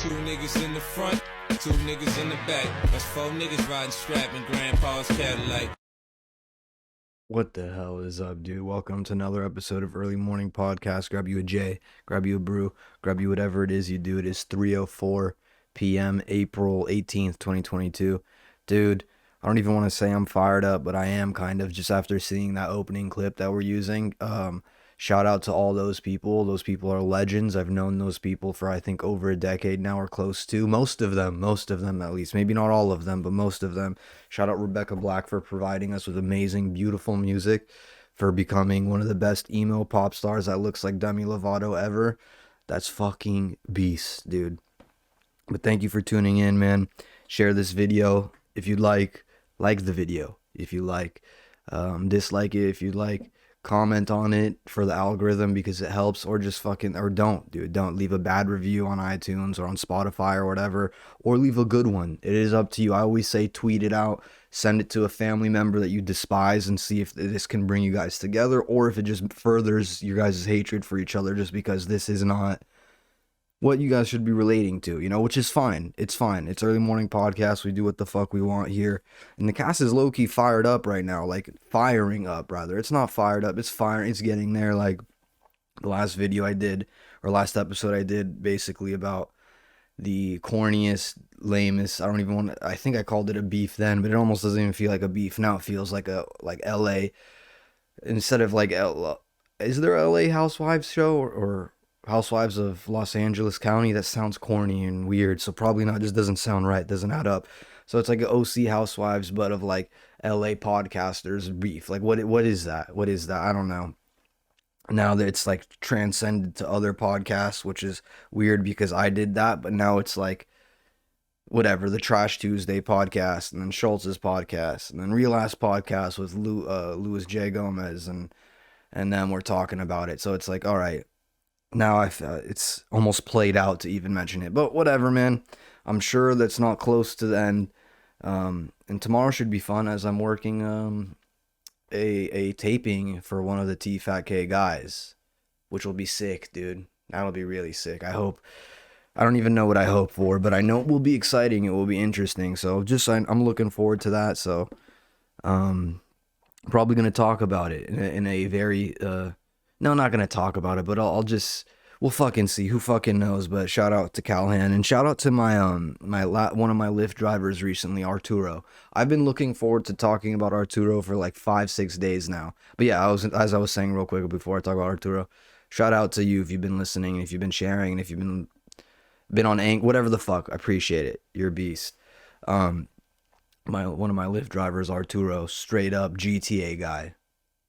Two niggas in the front, two niggas in the back. That's four niggas riding strap in grandpa's Cadillac. What the hell is up, dude? Welcome to another episode of Early Morning Podcast. Grab you a J, grab you a brew, grab you whatever it is you do. It is 3:04 p.m. April 18th, 2022. Dude, I don't even want to say I'm fired up, but I am kind of, just after seeing that opening clip that we're using. Shout out to all those people. Those people are legends. I've known those people for, I think, over a decade now, or close to. Most of them at least. Maybe not all of them, but most of them. Shout out Rebecca Black for providing us with amazing, beautiful music, for becoming one of the best emo pop stars that looks like Demi Lovato ever. That's fucking beast, dude. But thank you for tuning in, man. Share this video if you'd like the video if you like, dislike it if you'd like, comment on it for the algorithm because it helps, or just don't leave a bad review on iTunes or on Spotify or whatever, or leave a good one. It is up to you. I always say tweet it out, send it to a family member that you despise, and see if this can bring you guys together, or if it just furthers your guys' hatred for each other, just because this is not what you guys should be relating to, which is fine. It's fine. It's Early Morning Podcast. We do what the fuck we want here. And the cast is low-key fired up right now, like firing up, rather. It's not fired up. It's firing. It's getting there. Like the last video I did, or last episode I did, basically about the corniest, lamest, I think I called it a beef then, but it almost doesn't even feel like a beef. Now it feels like LA, instead of is there a LA Housewives show or Housewives of Los Angeles County? That sounds corny and weird, so probably not. Just doesn't sound right, doesn't add up. So it's like an OC Housewives, but of like LA podcasters beef. Like what is that? I don't know. Now that it's like transcended to other podcasts, which is weird because I did that, but now it's like whatever, the Trash Tuesday podcast, and then Schultz's podcast, and then Real Ass podcast with Louis J. Gomez, and then we're talking about it. So it's like, all right, now it's almost played out to even mention it, but whatever, man. I'm sure that's not close to the end. And tomorrow should be fun, as I'm working a taping for one of the T Fat K guys, which will be sick, dude. That'll be really sick. I don't even know what I hope for, but I know it will be exciting. It will be interesting. So I'm looking forward to that. So probably gonna talk about it in a very no, not gonna talk about it, but we'll fucking see. Who fucking knows? But shout out to Callahan, and shout out to my one of my Lyft drivers recently, Arturo. I've been looking forward to talking about Arturo for like 5-6 days now. But yeah, as I was saying real quick before I talk about Arturo, shout out to you if you've been listening, and if you've been sharing, and if you've been on whatever the fuck. I appreciate it. You're a beast. One of my Lyft drivers, Arturo, straight up GTA guy.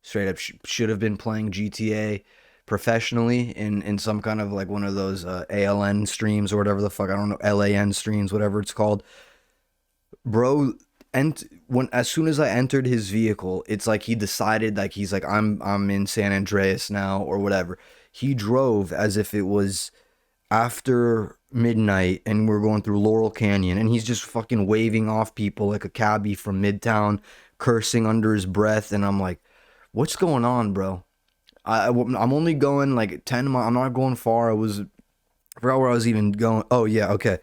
Straight up should have been playing GTA professionally in some kind of like one of those ALN streams or whatever the fuck, I don't know, LAN streams, whatever it's called. Bro, and as soon as I entered his vehicle, it's like he decided, like he's like, I'm in San Andreas now or whatever. He drove as if it was after midnight and we're going through Laurel Canyon, and he's just fucking waving off people like a cabbie from Midtown, cursing under his breath, and I'm like, what's going on, bro? I'm only going like 10 miles. I'm not going far. I forgot where I was even going. Oh, yeah, okay.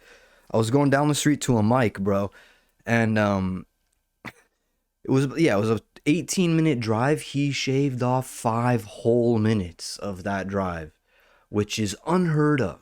I was going down the street to a mic, bro. And it was a 18-minute drive. He shaved off 5 whole minutes of that drive, which is unheard of.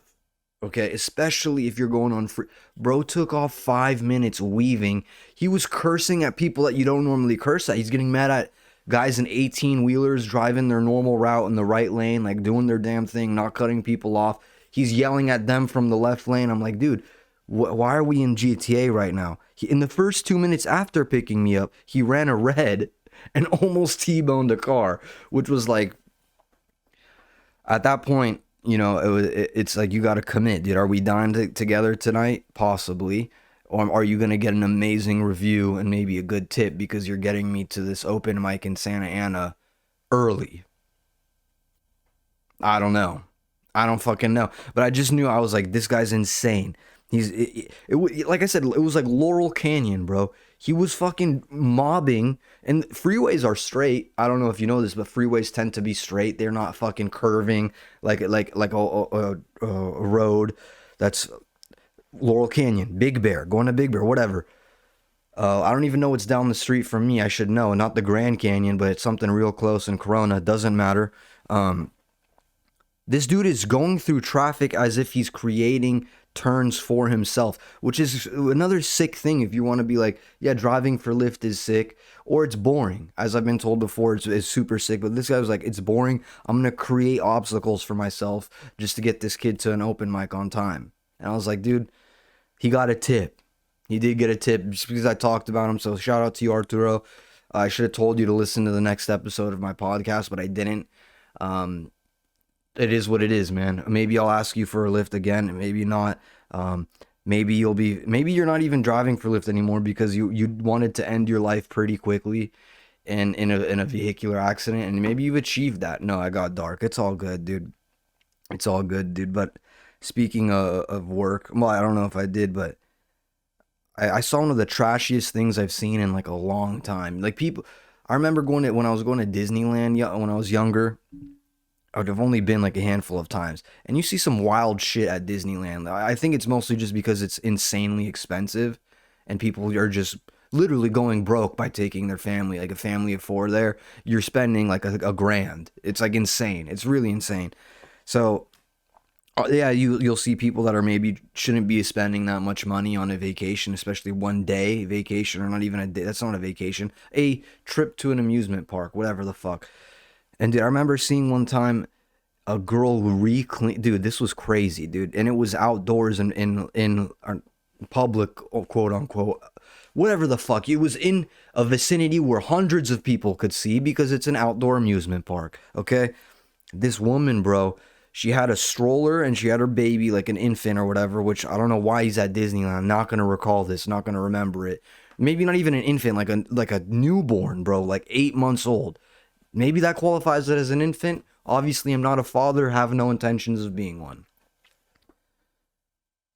Okay, especially if you're going on free. Bro took off 5 minutes weaving. He was cursing at people that you don't normally curse at. He's getting mad at guys in 18-wheelers driving their normal route in the right lane, like doing their damn thing, not cutting people off. He's yelling at them from the left lane. I'm like, dude, why are we in GTA right now? In the first 2 minutes after picking me up, he ran a red and almost T-boned a car, which was like, at that point, it's like, you got to commit, dude. Are we dying together tonight? Possibly. Or are you going to get an amazing review and maybe a good tip because you're getting me to this open mic in Santa Ana early? I don't know. I don't fucking know. But I just knew, I was like, this guy's insane. Like I said, it was like Laurel Canyon, bro. He was fucking mobbing, and freeways are straight. I don't know if you know this, but freeways tend to be straight. They're not fucking curving like a road that's Laurel Canyon, Big Bear, going to Big Bear, whatever. I don't even know what's down the street from me. I should know. Not the Grand Canyon, but it's something real close in Corona. Doesn't matter. This dude is going through traffic as if he's creating turns for himself, which is another sick thing. If you want to be like, yeah, driving for Lyft is sick, or it's boring. As I've been told before, it's super sick. But this guy was like, it's boring. I'm going to create obstacles for myself just to get this kid to an open mic on time. And I was like, dude, he got a tip. He did get a tip just because I talked about him. So shout out to you, Arturo. I should have told you to listen to the next episode of my podcast, but I didn't. It is what it is, man. Maybe I'll ask you for a lift again, maybe not. Maybe you're not even driving for Lyft anymore because you wanted to end your life pretty quickly in a vehicular accident, and maybe you've achieved that. No, I got dark. It's all good, dude. It's all good, dude. But speaking of work, well, I don't know if I did, but I saw one of the trashiest things I've seen in like a long time. Like people, I remember when I was going to Disneyland, yeah, when I was younger. I would have only been like a handful of times. And you see some wild shit at Disneyland. I think it's mostly just because it's insanely expensive and people are just literally going broke by taking their family, like a family of four there. You're spending like a grand. It's like insane. It's really insane. So, yeah, you'll see people that are maybe shouldn't be spending that much money on a vacation, especially one day vacation or not even a day. That's not a vacation. A trip to an amusement park, whatever the fuck. And dude, I remember seeing one time a girl reclean. Dude, this was crazy, dude. And it was outdoors and in public, quote unquote, whatever the fuck. It was in a vicinity where hundreds of people could see because it's an outdoor amusement park. Okay, this woman, bro, she had a stroller and she had her baby, like an infant or whatever. Which I don't know why he's at Disneyland. I'm not gonna recall this. Not gonna remember it. Maybe not even an infant, like a newborn, bro, like 8 months old. Maybe that qualifies it as an infant. Obviously, I'm not a father, have no intentions of being one.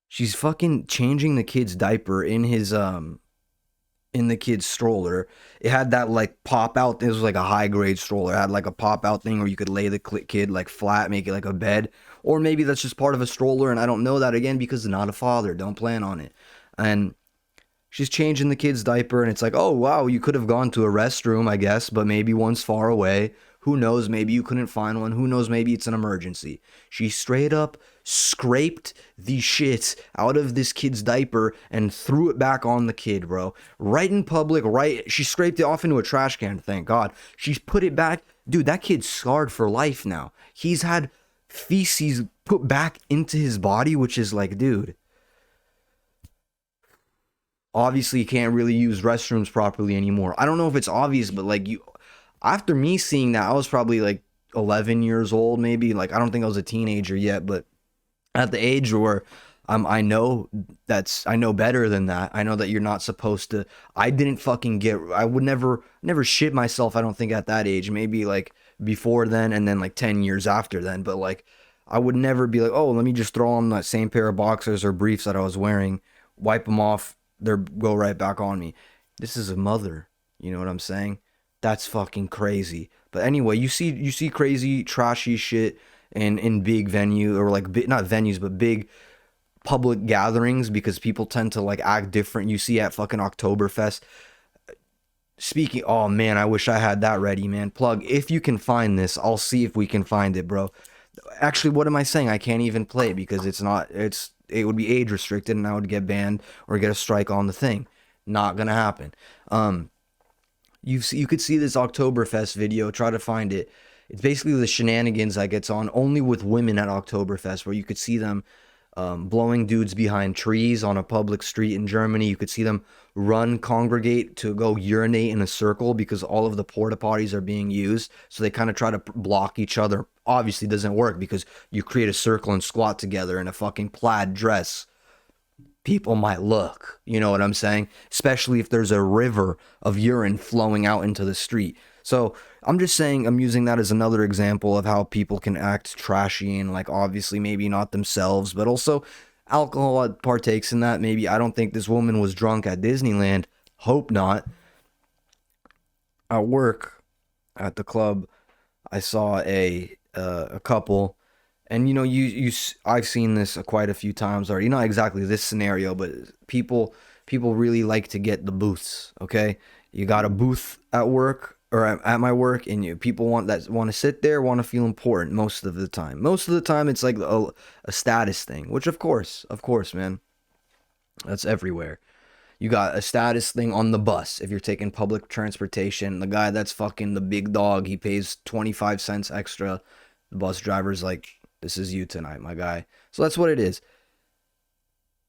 She's fucking changing the kid's diaper in the kid's stroller. It had that like pop out. It was like a high grade stroller. It had like a pop out thing where you could lay the kid like flat, make it like a bed. Or maybe that's just part of a stroller and I don't know that again because I'm not a father. Don't plan on it. And she's changing the kid's diaper, and it's like, oh, wow, you could have gone to a restroom, I guess, but maybe one's far away. Who knows? Maybe you couldn't find one. Who knows? Maybe it's an emergency. She straight up scraped the shit out of this kid's diaper and threw it back on the kid, bro. Right in public, right? She scraped it off into a trash can, thank God. She's put it back. Dude, that kid's scarred for life now. He's had feces put back into his body, which is like, dude. Obviously you can't really use restrooms properly anymore. I don't know if it's obvious, but like you, after me seeing that, I was probably like 11 years old, maybe. Like I don't think I was a teenager yet, but at the age where I know better than that. I know that you're not supposed to. I didn't fucking get. I would never shit myself. I don't think at that age. Maybe like before then, and then like 10 years after then. But like I would never be like, oh, let me just throw on that same pair of boxers or briefs that I was wearing, wipe them off, they go right back on me. This is a mother. You know what I'm saying? That's fucking crazy. But anyway, you see crazy trashy shit in big venue or like not venues but big public gatherings because people tend to like act different. You see at fucking Oktoberfest. Speaking, oh man, I wish I had that ready, man. Plug, if you can find this, I'll see if we can find it, bro. Actually, what am I saying? I can't even play it because it would be age restricted and I would get banned or get a strike on the thing. Not gonna happen. You could see this Oktoberfest video. Try to find it. It's basically the shenanigans that gets on only with women at Oktoberfest, where you could see them blowing dudes behind trees on a public street in Germany. You could see them congregate to go urinate in a circle because all of the porta potties are being used. So they kind of try to block each other. Obviously doesn't work because you create a circle and squat together in a fucking plaid dress. People might look, you know what I'm saying? Especially if there's a river of urine flowing out into the street. So I'm just saying, I'm using that as another example of how people can act trashy and like obviously maybe not themselves, but also alcohol partakes in that. Maybe I don't think this woman was drunk at Disneyland. Hope not. At work, at the club, I saw a couple, And I've seen this quite a few times already. Not exactly this scenario, but people really like to get the booths. Okay, you got a booth at work or at my work, and people want to sit there, want to feel important most of the time. Most of the time, it's like a status thing, which of course, man, that's everywhere. You got a status thing on the bus. If you're taking public transportation, the guy that's fucking the big dog, he pays 25 cents extra. The bus driver's like, this is you tonight, my guy. So that's what it is.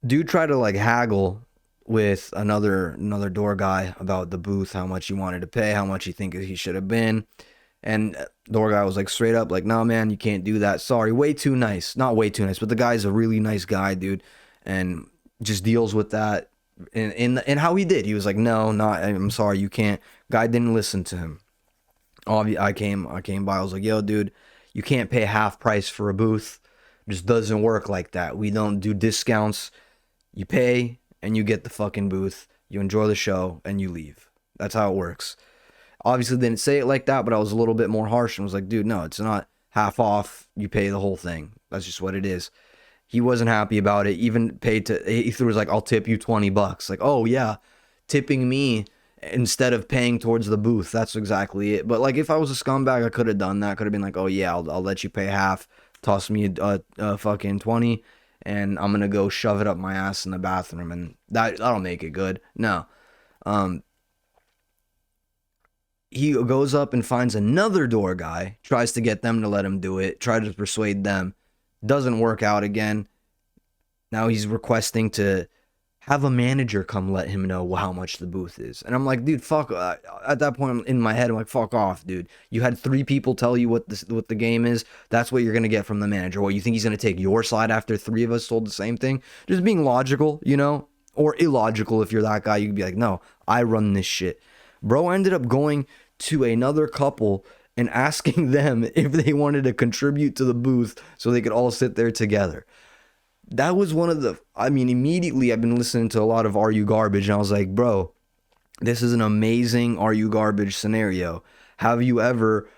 Dude tried to like haggle with another door guy about the booth, how much he wanted to pay, how much he think he should have been. And door guy was like straight up like, nah, man, you can't do that. Sorry, way too nice. Not way too nice, but the guy's a really nice guy, dude. And just deals with that. And how he did. He was like, no, I'm sorry, you can't. Guy didn't listen to him. I came by. I was like, yo, dude, you can't pay half price for a booth. It just doesn't work like that. We don't do discounts. You pay and you get the fucking booth. You enjoy the show and you leave. That's how it works. Obviously didn't say it like that, but I was a little bit more harsh and was like, dude, no, it's not half off. You pay the whole thing. That's just what it is. He wasn't happy about it. Even he was like, I'll tip you $20. Like, oh yeah, tipping me instead of paying towards the booth. That's exactly it. But like, if I was a scumbag, I could have done that. Could have been like, oh yeah, I'll let you pay half. Toss me a fucking 20, and I'm gonna go shove it up my ass in the bathroom, and that'll make it good. No, he goes up and finds another door guy, tries to get them to let him do it, try to persuade them. Doesn't work out again. Now he's requesting to have a manager come let him know how much the booth is. And I'm like, dude, fuck. At that point in my head, I'm like, fuck off, dude. You had 3 people tell you what the game is. That's what you're going to get from the manager. What, you think he's going to take your side after 3 of us told the same thing? Just being logical, or illogical. If you're that guy, you could be like, no, I run this shit. Bro ended up going to another couple and asking them if they wanted to contribute to the booth so they could all sit there together. That was immediately I've been listening to a lot of Are You Garbage, and I was like, bro, this is an amazing Are You Garbage scenario. Have you ever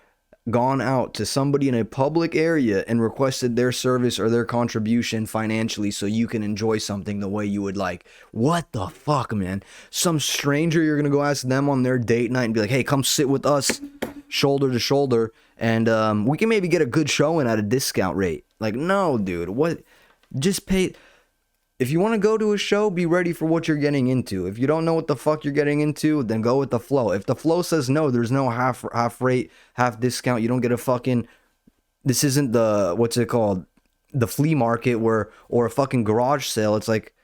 gone out to somebody in a public area and requested their service or their contribution financially so you can enjoy something the way you would like? What the fuck, man? Some stranger, you're gonna go ask them on their date night and be like, hey, come sit with us shoulder to shoulder, and we can maybe get a good showing at a discount rate. Like, no, dude, what? Just pay. If you want to go to a show, be ready for what you're getting into. If you don't know what the fuck you're getting into, then go with the flow. If the flow says no, there's no half rate, half discount. You don't get a fucking. This isn't what's it called? The flea market or a fucking garage sale. It's like,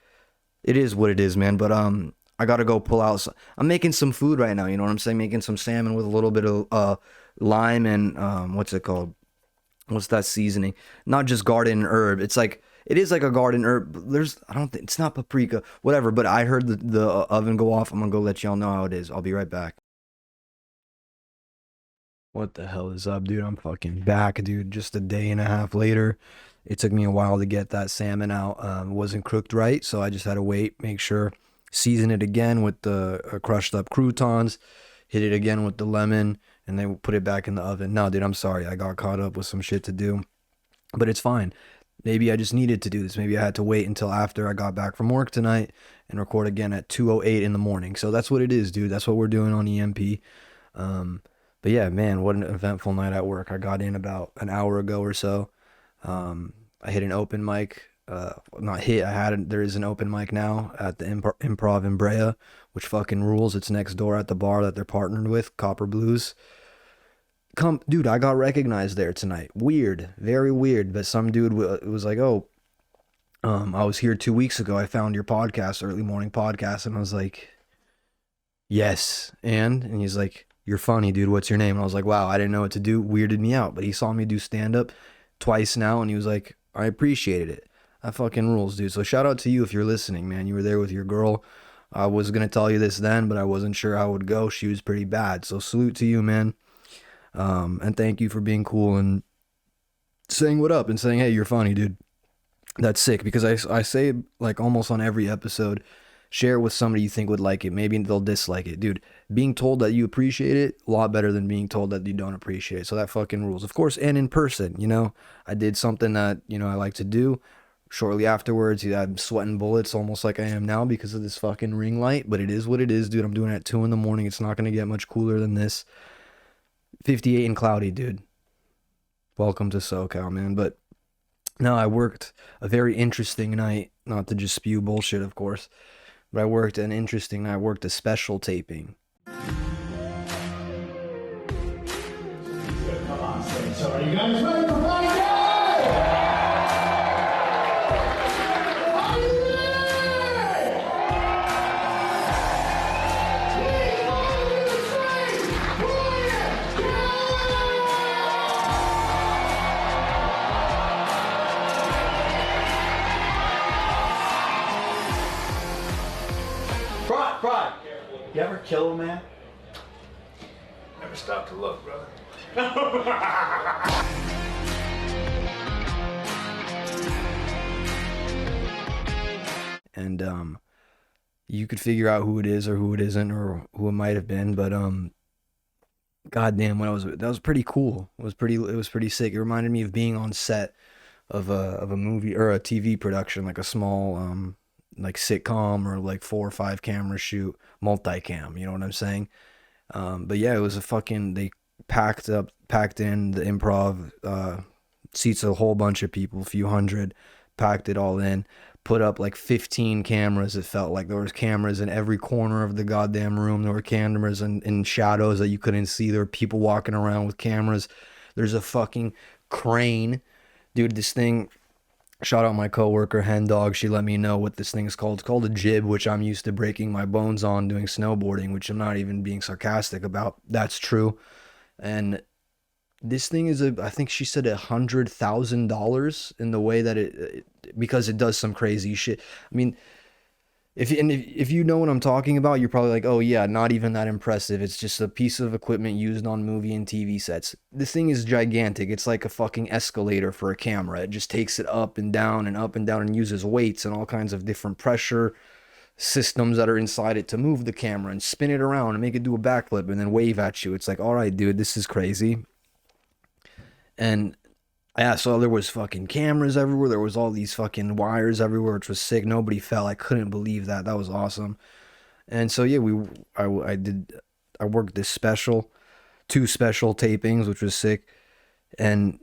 it is what it is, man. But I gotta go pull out. I'm making some food right now. You know what I'm saying? Making some salmon with a little bit of lime and what's it called? What's that seasoning? Not just garden herb. It's like. It is like a garden herb. It's not paprika, whatever. But I heard the oven go off. I'm gonna go let y'all know how it is. I'll be right back. What the hell is up, dude? I'm fucking back, dude. Just a day and a half later. It took me a while to get that salmon out. It wasn't cooked right, so I just had to wait, make sure, season it again with the crushed up croutons, hit it again with the lemon, and then put it back in the oven. No, dude, I'm sorry. I got caught up with some shit to do, but it's fine. Maybe I just needed to do this. Maybe I had to wait until after I got back from work tonight and record again at 2:08 in the morning. So that's what it is, dude. That's what we're doing on EMP. But yeah, man, what an eventful night at work. I got in about an hour ago or so. I hit an open mic. There is an open mic now at the Improv in Brea, which fucking rules. It's next door at the bar that they're partnered with, Copper Blues. Dude, I got recognized there tonight. Weird, very weird. But some dude was like, "Oh, I was here 2 weeks ago. I found your podcast, early morning podcast," and I was like, "Yes." And he's like, "You're funny, dude. What's your name?" And I was like, "Wow, I didn't know what to do." Weirded me out. But he saw me do stand up twice now, and he was like, "I appreciated it. That fucking rules, dude." So shout out to you if you're listening, man. You were there with your girl. I was gonna tell you this then, but I wasn't sure how it would go. She was pretty bad. So salute to you, man. And thank you for being cool and saying what up and saying, hey, you're funny, dude. That's sick, because I say like almost on every episode, Share it with somebody you think would like it. Maybe they'll dislike it. Dude, being told that you appreciate it, a lot better than being told that you don't appreciate it. So that fucking rules. Of course, and in person, I did something that, I like to do. Shortly afterwards, I'm sweating bullets almost like I am now because of this fucking ring light. But it is what it is, dude. I'm doing it at 2 in the morning. It's not going to get much cooler than this. 58 and cloudy, dude. Welcome to SoCal, man. But no, I worked a very interesting night. Not to just spew bullshit, of course. But I worked an interesting night. I worked a special taping. Come on, so are you guys ready for Friday? Are you ready? 3, 4, 3, Pride. You ever kill a man? Never stop to look, brother. And you could figure out who it is or who it isn't or who it might have been, but goddamn, that was pretty cool. It was pretty sick. It reminded me of being on set of a movie or a TV production, like a small like sitcom or like 4 or 5 camera shoot, multicam, you know what I'm saying? But yeah, it was they packed in the improv, seats a whole bunch of people, a few hundred, packed it all in, put up like 15 cameras. It felt like there was cameras in every corner of the goddamn room. There were cameras in shadows that you couldn't see. There were people walking around with cameras. There's a fucking crane. Dude, this thing, shout out my coworker, Hen Dog. She let me know what this thing is called. It's called a jib, which I'm used to breaking my bones on doing snowboarding, which I'm not even being sarcastic about. That's true. And this thing is I think she said $100,000 in the way that it because it does some crazy shit. I mean, if you know what I'm talking about, you're probably like, oh yeah, not even that impressive. It's just a piece of equipment used on movie and TV sets. This thing is gigantic. It's like a fucking escalator for a camera. It just takes it up and down and uses weights and all kinds of different pressure systems that are inside it to move the camera and spin it around and make it do a backflip and then wave at you. It's like, all right, dude, this is crazy. And yeah, so there was fucking cameras everywhere. There was all these fucking wires everywhere, which was sick. Nobody fell. I couldn't believe that. That was awesome. And so yeah, I worked this 2 special tapings, which was sick, and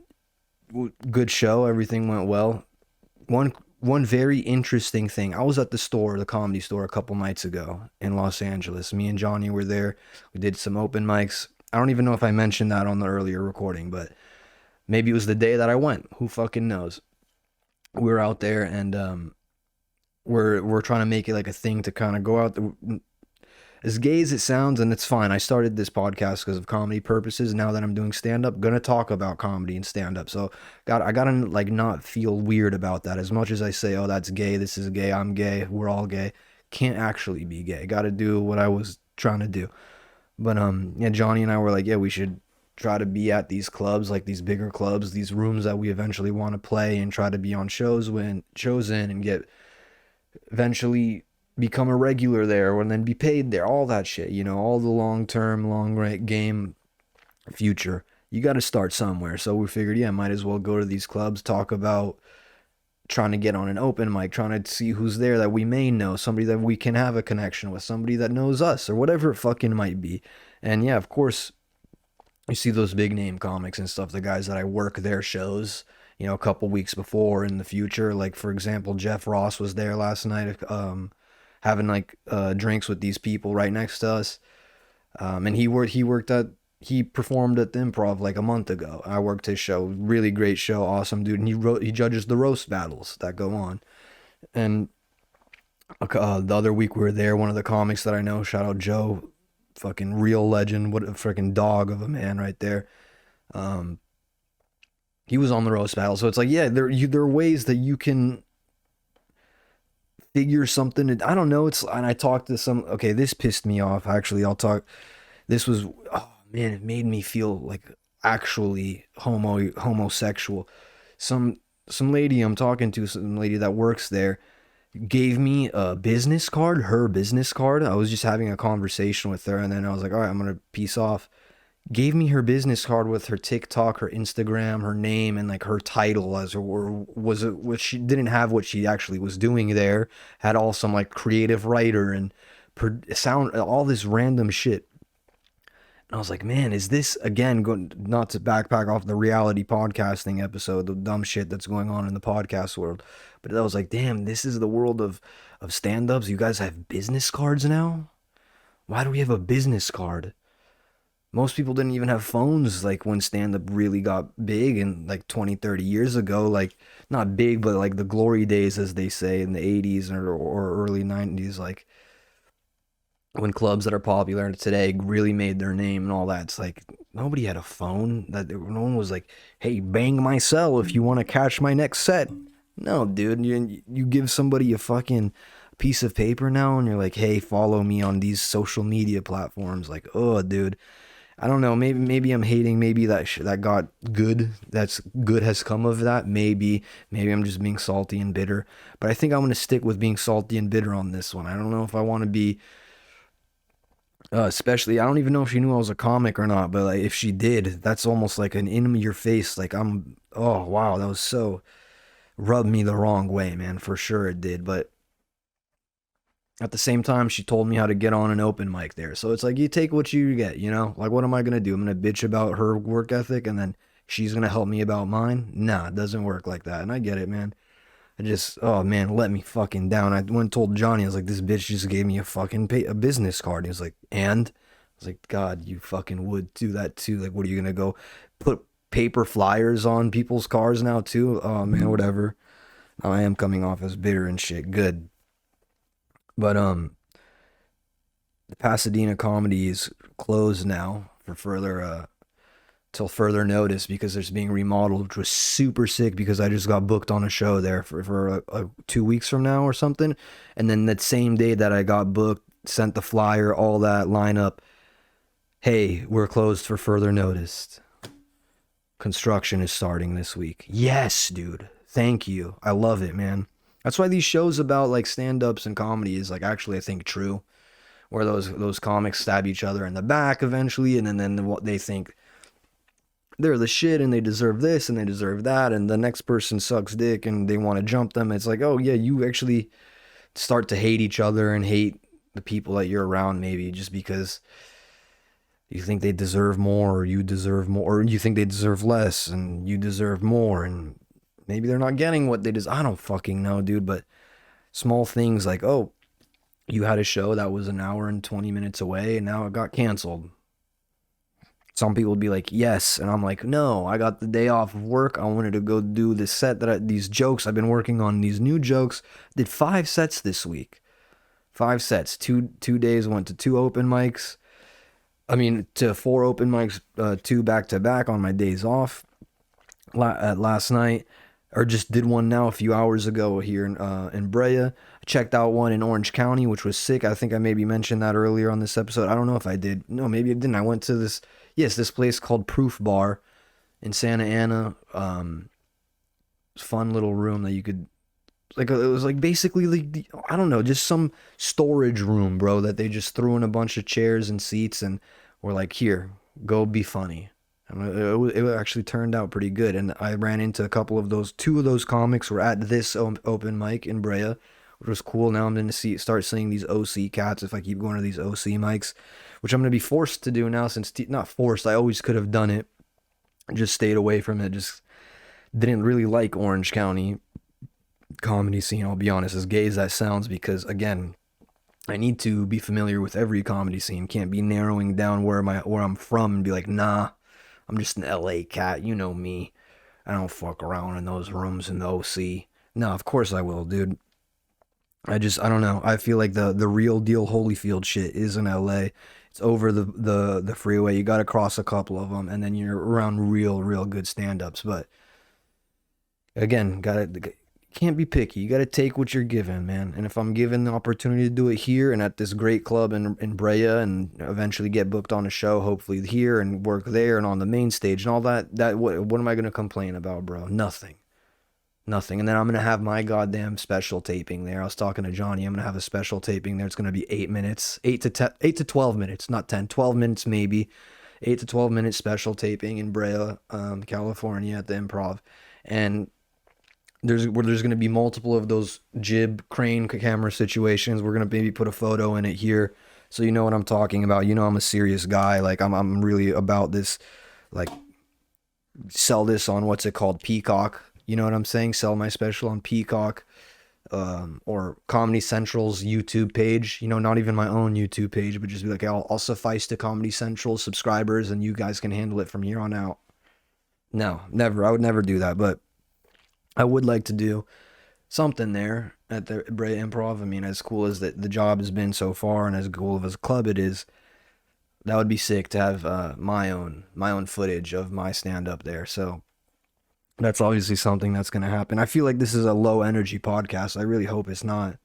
good show. Everything went well. One very interesting thing. I was at the comedy store, a couple nights ago in Los Angeles. Me and Johnny were there. We did some open mics. I don't even know if I mentioned that on the earlier recording, but maybe it was the day that I went. Who fucking knows? We were out there, and we're trying to make it like a thing to kind of go out as gay as it sounds, and it's fine. I started this podcast because of comedy purposes. Now that I'm doing stand-up, gonna talk about comedy and stand-up. So I gotta like not feel weird about that. As much as I say, oh, that's gay, this is gay, I'm gay, we're all gay, can't actually be gay. Gotta do what I was trying to do. But yeah, Johnny and I were like, yeah, we should try to be at these clubs, like these bigger clubs, these rooms that we eventually want to play, and try to be on shows in and get eventually become a regular there and then be paid there, all that shit, all the long game future. You got to start somewhere. So we figured, yeah, might as well go to these clubs, talk about trying to get on an open mic, trying to see who's there that we may know, somebody that we can have a connection with, somebody that knows us, or whatever it fucking might be. And yeah, of course, you see those big name comics and stuff, the guys that I work their shows, a couple weeks before in the future. Like, for example, Jeff Ross was there last night, having like drinks with these people right next to us. And he performed at the Improv like a month ago. I worked his show, really great show, awesome dude. And he judges the roast battles that go on. And the other week we were there, one of the comics that I know, shout out Joe, fucking real legend, what a freaking dog of a man right there. He was on the roast battle. So it's like, yeah, there are ways that you can figure something. I don't know. And I talked to okay, this pissed me off. Actually, this was, oh man, it made me feel like actually homosexual. Some lady I'm talking to, some lady that works there, gave me a business card, her business card. I was just having a conversation with her, and then I was like, all right, I'm gonna peace off. Gave me her business card with her TikTok, her Instagram, her name, and like her title as or was it what she didn't have what she actually was doing there. Had all some like creative writer and sound all this random shit. And I was like, man, is this again going not to backpack off the reality podcasting episode, the dumb shit that's going on in the podcast world, but I was like, damn, this is the world of stand-ups. You guys have business cards now? Why do we have a business card? Most people didn't even have phones like when stand-up really got big and like 20, 30 years ago, like not big, but like the glory days, as they say, in the 80s or early 90s, like when clubs that are popular today really made their name and all that. It's like nobody had a phone. That no one was like, hey, bang my cell if you want to catch my next set. No, dude, you give somebody a fucking piece of paper now and you're like, hey, follow me on these social media platforms. Like, oh, dude, I don't know. Maybe I'm hating. Maybe that got good. That's good has come of that. Maybe I'm just being salty and bitter. But I think I'm gonna stick with being salty and bitter on this one. I don't know if I want to be. Especially, I don't even know if she knew I was a comic or not. But like, if she did, that's almost like an in your face. Like I'm. Oh wow, that was so rubbed me the wrong way, man. For sure it did. But at the same time, she told me how to get on an open mic there. So it's like, you take what you get, you know? Like, what am I going to do? I'm going to bitch about her work ethic and then she's going to help me about mine? Nah, it doesn't work like that. And I get it, man. I just, oh man, let me fucking down. I went and told Johnny, I was like, this bitch just gave me a fucking a business card. He was like, and? I was like, God, you fucking would do that too. Like, what are you going to go put paper flyers on people's cars now too? Oh man, whatever. I am coming off as bitter and shit. Good. But the Pasadena comedy is closed now for further till further notice because it's being remodeled, which was super sick because I just got booked on a show there for 2 weeks from now or something. And then that same day that I got booked, sent the flyer, all that lineup. Hey, we're closed for further notice. Construction is starting this week. Yes, dude. Thank you. I love it, man. That's why these shows about like stand-ups and comedy is like actually I think true, where those comics stab each other in the back eventually, and then what they think they're the shit and they deserve this and they deserve that, and the next person sucks dick and they want to jump them. It's like, oh yeah, you actually start to hate each other and hate the people that you're around maybe just because you think they deserve more or you deserve more, or you think they deserve less and you deserve more, and maybe they're not getting what they deserve. I don't fucking know, dude, but small things like, oh, you had a show that was an hour and 20 minutes away and now it got canceled. Some people would be like, yes. And I'm like, no, I got the day off of work. I wanted to go do this set these jokes I've been working on, these new jokes. Did 5 sets this week. 5 sets. Two days, went to 2 open mics. I mean, to 4 open mics, 2 back to back on my days off last night. Or just did one now a few hours ago here in Brea. I checked out one in Orange County, which was sick. I think I maybe mentioned that earlier on this episode. I don't know if I did. No, maybe I didn't. I went to this place called Proof Bar in Santa Ana. Fun little room that you could, like, it was like basically like, I don't know, just some storage room, bro, that they just threw in a bunch of chairs and seats and were like, here, go be funny. It actually turned out pretty good, and I ran into two of those comics were at this open mic in Brea, which was cool. Now I'm going to start seeing these OC cats if I keep going to these OC mics, which I'm going to be forced to do now since, not forced, I always could have done it, just stayed away from it, just didn't really like Orange County comedy scene, I'll be honest, as gay as that sounds, because again, I need to be familiar with every comedy scene, can't be narrowing down where I'm from and be like, nah, I'm just an LA cat, you know me. I don't fuck around in those rooms in the OC. No, of course I will, dude. I don't know. I feel like the real deal Holyfield shit is in LA. It's over the freeway. You got to cross a couple of them, and then you're around real good stand-ups. But again, can't be picky. You got to take what you're given, man. And if I'm given the opportunity to do it here and at this great club in Brea and eventually get booked on a show, hopefully here and work there and on the main stage and all that, what am I going to complain about, bro? Nothing. Nothing. And then I'm going to have my goddamn special taping there. I was talking to Johnny. I'm going to have a special taping there. It's going to be 8 minutes, 8 to 12 minutes, not 10, 12 minutes maybe. 8 to 12 minute special taping in Brea, California at the Improv. And there's going to be multiple of those jib crane camera situations. We're going to maybe put a photo in it here. So you know what I'm talking about. You know I'm a serious guy. Like I'm really about this, like sell this on what's it called? Peacock. You know what I'm saying? Sell my special on Peacock, or Comedy Central's YouTube page. You know, not even my own YouTube page, but just be like, I'll suffice to Comedy Central subscribers and you guys can handle it from here on out. No, never. I would never do that, but I would like to do something there at the Brea Improv. I mean, as cool as the job has been so far and as cool of a club it is, that would be sick to have my own footage of my stand-up there. So that's obviously something that's going to happen. I feel like this is a low energy podcast. I really hope it's not.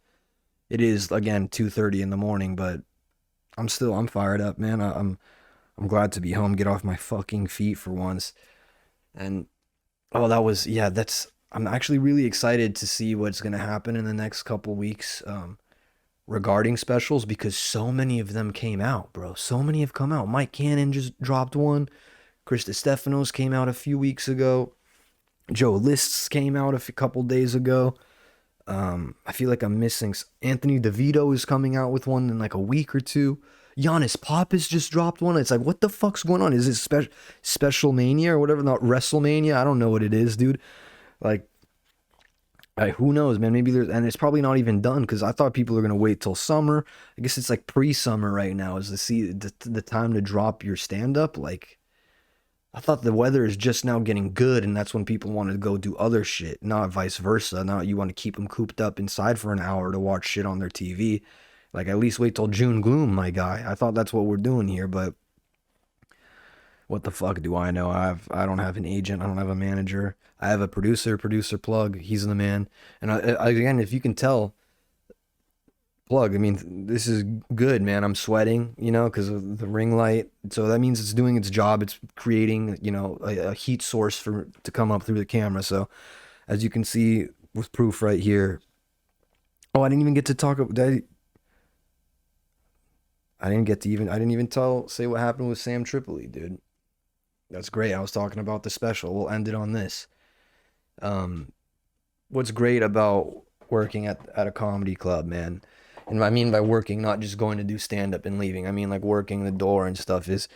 It is, again, 2:30 in the morning, but I'm fired up, man. I'm glad to be home, get off my fucking feet for once. And I'm actually really excited to see what's going to happen in the next couple weeks regarding specials, because so many of them came out, bro. So many have come out. Mike Cannon just dropped one. Chris DeStefano's came out a few weeks ago. Joe Lists came out a couple days ago. I feel like I'm missing. Anthony DeVito is coming out with one in like a week or two. Giannis Pappas just dropped one. It's like, what the fuck's going on? Is it Special Mania or whatever? Not WrestleMania? I don't know what it is, dude. Like, who knows, man? Maybe and it's probably not even done, because I thought people are gonna wait till summer. I guess it's like pre-summer right now. Is the time to drop your stand-up? Like, I thought the weather is just now getting good, and that's when people want to go do other shit, not vice versa. Now you want to keep them cooped up inside for an hour to watch shit on their TV. Like, at least wait till June gloom, my guy. I thought that's what we're doing here, but what the fuck do I know? I don't have an agent. I don't have a manager. I have a producer plug. He's the man. And again, if you can tell, plug, I mean, this is good, man. I'm sweating, because of the ring light. So that means it's doing its job. It's creating, a heat source to come up through the camera. So as you can see with proof right here. Oh, I didn't even get to talk about that. I didn't even say what happened with Sam Tripoli, dude. That's great. I was talking about the special. We'll end it on this. What's great about working at a comedy club, man, and I mean by working, not just going to do stand-up and leaving, I mean like working the door and stuff, is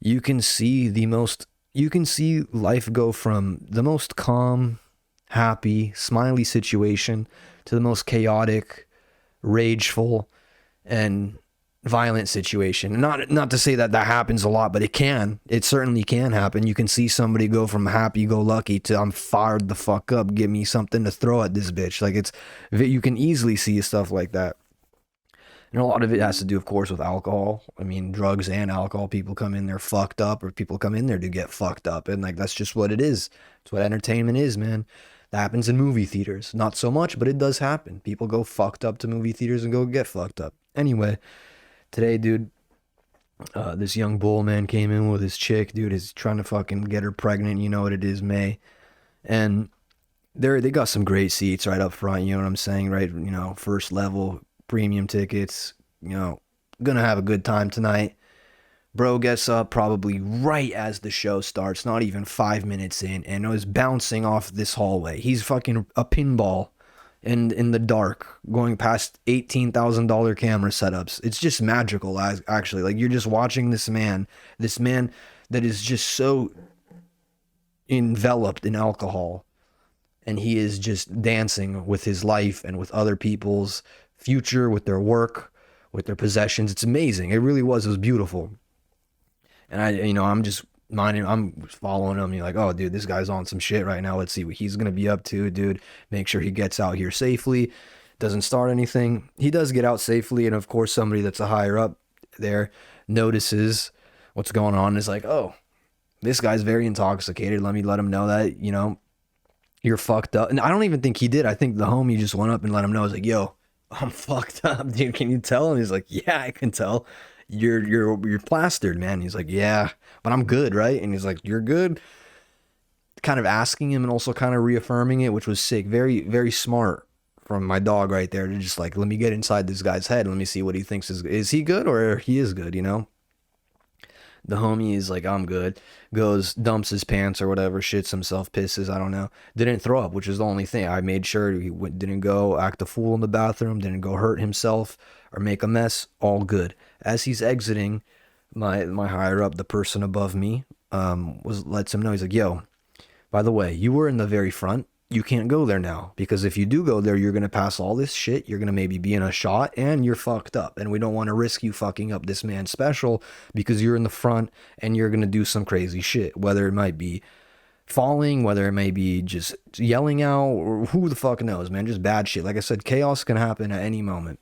you can see life go from the most calm, happy, smiley situation to the most chaotic, rageful, and violent situation. Not to say that happens a lot, but it certainly can happen. You can see somebody go from happy-go-lucky to I'm fired the fuck up, give me something to throw at this bitch. Like, you can easily see stuff like that. And a lot of it has to do, of course, with alcohol. I mean, drugs and alcohol. People come in there fucked up, or people come in there to get fucked up, and like, that's just what it is. It's what entertainment is, man. That happens in movie theaters. Not so much, but it does happen. People go fucked up to movie theaters and go get fucked up. Anyway, today, dude, this young bull, man, came in with his chick, dude, is trying to fucking get her pregnant. You know what it is, May. And they got some great seats right up front, you know what I'm saying, right? First level, premium tickets, gonna have a good time tonight. Bro gets up probably right as the show starts, not even 5 minutes in, and is bouncing off this hallway. He's fucking a pinball in the dark, going past $18,000 camera setups. It's just magical, actually. Like, you're just watching this man that is just so enveloped in alcohol, and he is just dancing with his life and with other people's future, with their work, with their possessions. It's amazing. It really was. It was beautiful. And I'm just I'm following him. You're like, oh, dude, this guy's on some shit right now. Let's see what he's gonna be up to, dude. Make sure he gets out here safely, doesn't start anything. He does get out safely, and of course, somebody that's a higher up there notices what's going on and is like, oh, this guy's very intoxicated. Let him know that, you're fucked up. And I don't even think he did. I think the homie just went up and let him know. I was like, yo, I'm fucked up, dude. Can you tell? And he's like, yeah, I can tell. You're plastered, man. He's like, yeah, but I'm good, right? And he's like, you're good. kind of asking him and also kind of reaffirming it, which was sick. Very, very smart from my dog right there to just like, let me get inside this guy's head. Let me see what he thinks is he good or he is good, you know? The homie is like, I'm good. Goes, dumps his pants or whatever, shits himself, pisses, I don't know. Didn't throw up, which is the only thing. I made sure he didn't go act a fool in the bathroom, didn't go hurt himself or make a mess. All good. As he's exiting, my higher up, the person above me, lets him know. He's like, yo, by the way, you were in the very front. You can't go there now, because if you do go there, you're going to pass all this shit. You're going to maybe be in a shot and you're fucked up. And we don't want to risk you fucking up this man's special because you're in the front and you're going to do some crazy shit, whether it might be falling, whether it may be just yelling out, or who the fuck knows, man. Just bad shit. Like I said, chaos can happen at any moment,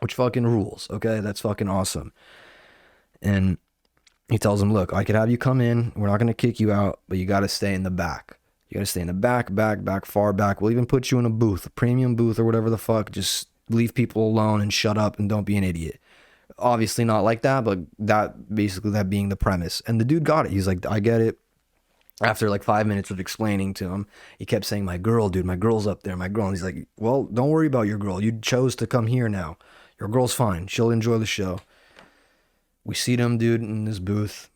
which fucking rules. Okay. That's fucking awesome. And he tells him, look, I could have you come in. We're not going to kick you out, but you got to stay in the back. You gotta stay in the back, far back. We'll even put you in a booth, a premium booth or whatever the fuck. Just leave people alone and shut up and don't be an idiot. Obviously not like that, but that being the premise. And the dude got it. He's like, I get it. After like 5 minutes of explaining to him, he kept saying, my girl, dude, my girl's up there, my girl. And he's like, well, don't worry about your girl. You chose to come here now. Your girl's fine. She'll enjoy the show. We see him, dude, in this booth.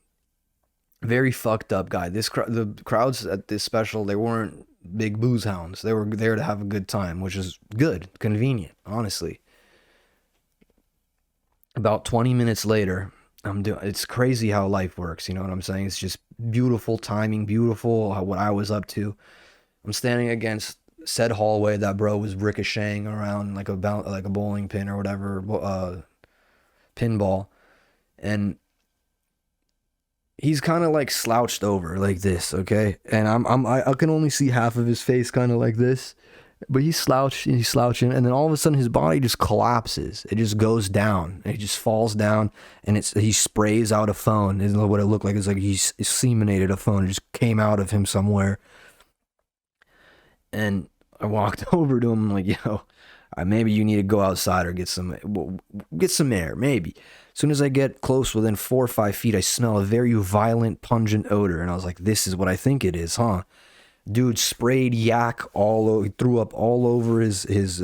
Very fucked up guy. The crowds at this special, they weren't big booze hounds. They were there to have a good time, which is good, convenient, honestly. About 20 minutes later, it's crazy how life works, you know what I'm saying? It's just beautiful timing, beautiful what I was up to. I'm standing against said hallway that bro was ricocheting around like a bowling pin or whatever, pinball, and he's kind of like slouched over like this, okay? And I can only see half of his face kind of like this, but he's slouching, and then all of a sudden his body just collapses. It just goes down, and he just falls down, and he sprays out a phone. Is what it looked like. It's like he seminated a phone. It just came out of him somewhere. And I walked over to him, I'm like, yo, maybe you need to go outside or get some air, maybe. As soon as I get close, within 4 or 5 feet, I smell a very violent, pungent odor. And I was like, this is what I think it is, huh? Dude sprayed yak he threw up all over his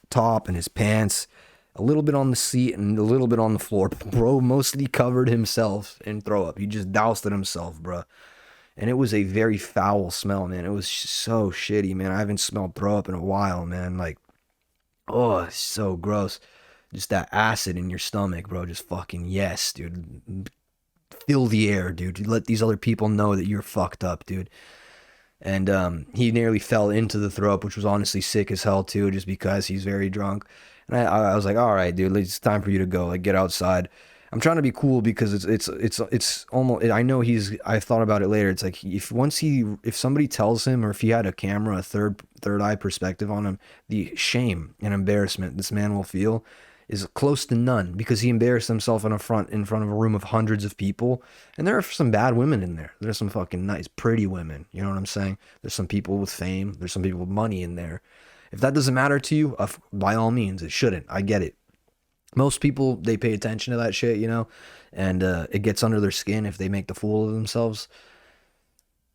top and his pants, a little bit on the seat and a little bit on the floor. Bro mostly covered himself in throw up. He just doused it himself, bro. And it was a very foul smell, man. It was so shitty, man. I haven't smelled throw up in a while, man. Like, oh, it's so gross. Just that acid in your stomach, bro. Just fucking yes, dude. Fill the air, dude. Let these other people know that you're fucked up, dude. And he nearly fell into the throw up, which was honestly sick as hell too, just because he's very drunk. And I was like, all right, dude, it's time for you to go. Like, get outside. I'm trying to be cool because it's almost. I know I thought about it later. It's like if somebody tells him, or if he had a camera, a third eye perspective on him, the shame and embarrassment this man will feel is close to none, because he embarrassed himself in front of a room of hundreds of people. And there are some bad women in there. There's some fucking nice, pretty women. You know what I'm saying? There's some people with fame. There's some people with money in there. If that doesn't matter to you, by all means, it shouldn't. I get it. Most people, they pay attention to that shit, you know, and it gets under their skin if they make the fool of themselves.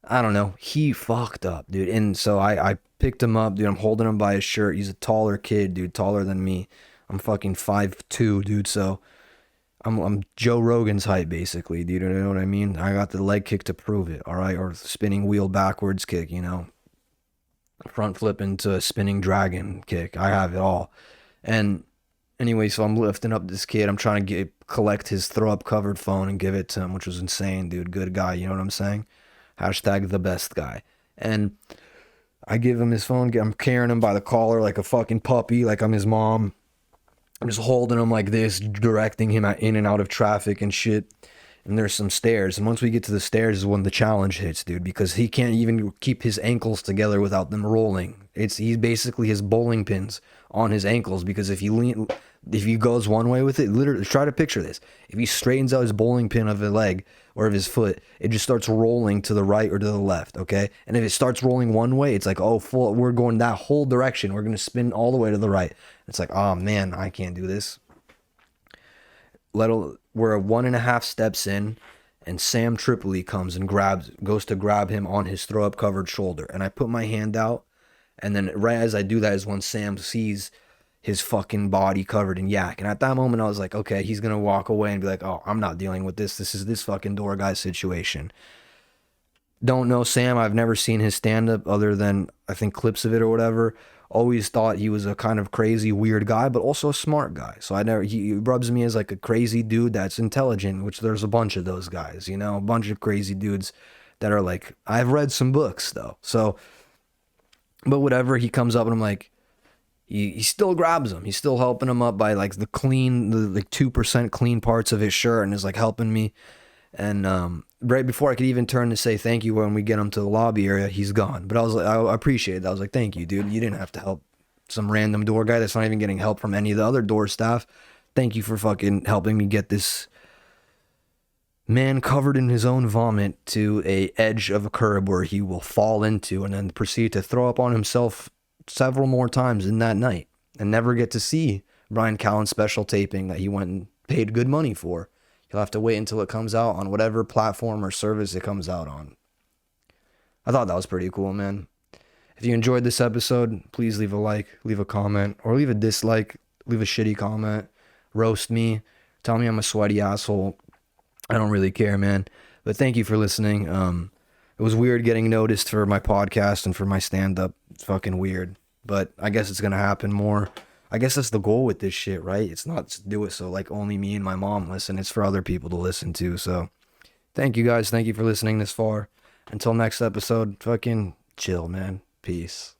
I don't know. He fucked up, dude. And so I picked him up, dude. I'm holding him by his shirt. He's a taller kid, dude, taller than me. I'm fucking 5'2", dude, so I'm Joe Rogan's height, basically, dude, you know what I mean? I got the leg kick to prove it, all right? Or spinning wheel backwards kick, you know? Front flip into a spinning dragon kick. I have it all. And anyway, so I'm lifting up this kid. I'm trying to collect his throw-up covered phone and give it to him, which was insane, dude. Good guy, you know what I'm saying? Hashtag the best guy. And I give him his phone. I'm carrying him by the collar like a fucking puppy, like I'm his mom. I'm just holding him like this, directing him in and out of traffic and shit. And there's some stairs. And once we get to the stairs is when the challenge hits, dude, because he can't even keep his ankles together without them rolling. He's basically his bowling pins on his ankles, because if he goes one way with it, literally, try to picture this. If he straightens out his bowling pin of a leg or of his foot, it just starts rolling to the right or to the left, okay? And if it starts rolling one way, it's like, oh, we're going that whole direction. We're going to spin all the way to the right. It's like, oh, man, I can't do this. We're 1.5 steps in, and Sam Tripoli comes and goes to grab him on his throw up covered shoulder. And I put my hand out, and then right as I do that is when Sam sees his fucking body covered in yak. And at that moment I was like, okay, he's gonna walk away and be like, oh, I'm not dealing with this. This is this fucking door guy situation. Don't know Sam. I've never seen his stand-up other than, I think, clips of it or whatever. Always thought he was a kind of crazy, weird guy, but also a smart guy. So he rubs me as like a crazy dude that's intelligent, which there's a bunch of those guys, you know, a bunch of crazy dudes that are like, I've read some books though. So, but whatever, he comes up and I'm like, he still grabs him. He's still helping him up by like the 2% clean parts of his shirt and is like helping me. And right before I could even turn to say thank you when we get him to the lobby area, he's gone. But I was like, I appreciate it. I was like, thank you, dude. You didn't have to help some random door guy that's not even getting help from any of the other door staff. Thank you for fucking helping me get this man covered in his own vomit to a edge of a curb where he will fall into and then proceed to throw up on himself several more times in that night and never get to see Brian Callen's special taping that he went and paid good money for. You'll have to wait until it comes out on whatever platform or service it comes out on. I thought that was pretty cool, man. If you enjoyed this episode, please leave a like, leave a comment, or leave a dislike, leave a shitty comment, roast me, tell me I'm a sweaty asshole. I don't really care, man. But thank you for listening. It was weird getting noticed for my podcast and for my stand-up. It's fucking weird. But I guess it's going to happen more. I guess that's the goal with this shit, right? It's not to do it so like only me and my mom listen. It's for other people to listen to. So thank you guys. Thank you for listening this far. Until next episode, fucking chill, man. Peace.